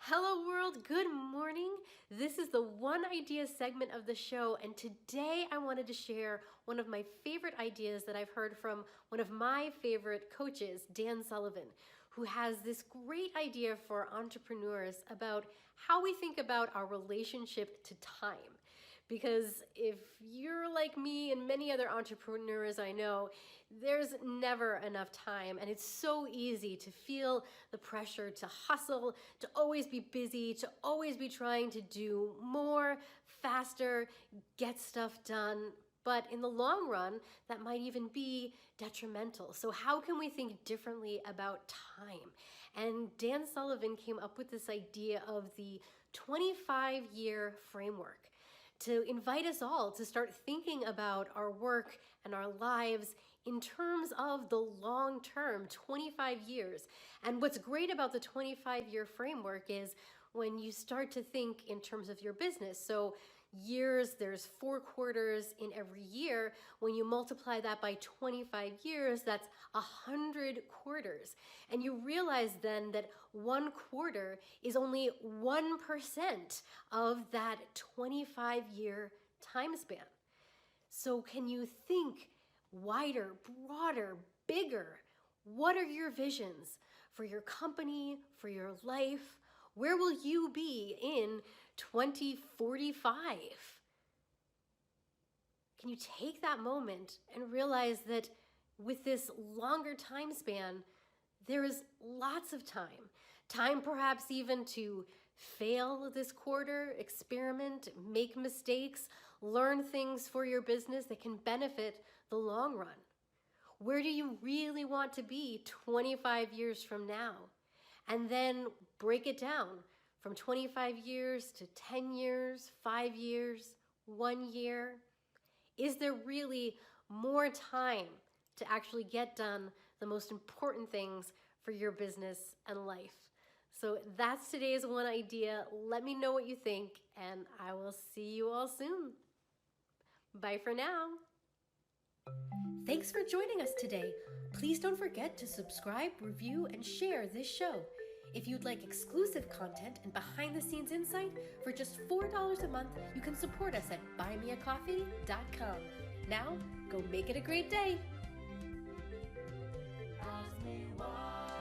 Hello world, good morning. This is the One Idea segment of the show, and today I wanted to share one of my favorite ideas that I've heard from one of my favorite coaches, Dan Sullivan, who has this great idea for entrepreneurs about how we think about our relationship to time. Because if you're like me and many other entrepreneurs I know, there's never enough time, and it's so easy to feel the pressure to hustle, to always be busy, to always be trying to do more, faster, get stuff done. But in the long run, that might even be detrimental. So how can we think differently about time? And Dan Sullivan came up with this idea of the 25-year framework to invite us all to start thinking about our work and our lives in terms of the long term, 25 years. And what's great about the 25-year framework is when you start to think in terms of your business. So years, there's 4 quarters in every year. When you multiply that by 25 years, that's 100 quarters. And you realize then that 1 quarter is only 1% of that 25-year time span. So can you think wider, broader, bigger? What are your visions for your company, for your life? Where will you be in 2045? Can you take that moment and realize that with this longer time span, there is lots of time. Time perhaps even to fail this quarter, experiment, make mistakes, learn things for your business that can benefit the long run. Where do you really want to be 25 years from now? And then break it down from 25 years to 10 years, 5 years, 1 year. Is there really more time to actually get done the most important things for your business and life? So that's today's one idea. Let me know what you think, and I will see you all soon. Bye for now. Thanks for joining us today. Please don't forget to subscribe, review, and share this show. If you'd like exclusive content and behind-the-scenes insight, for just $4 a month, you can support us at buymeacoffee.com. Now, go make it a great day. Ask me why.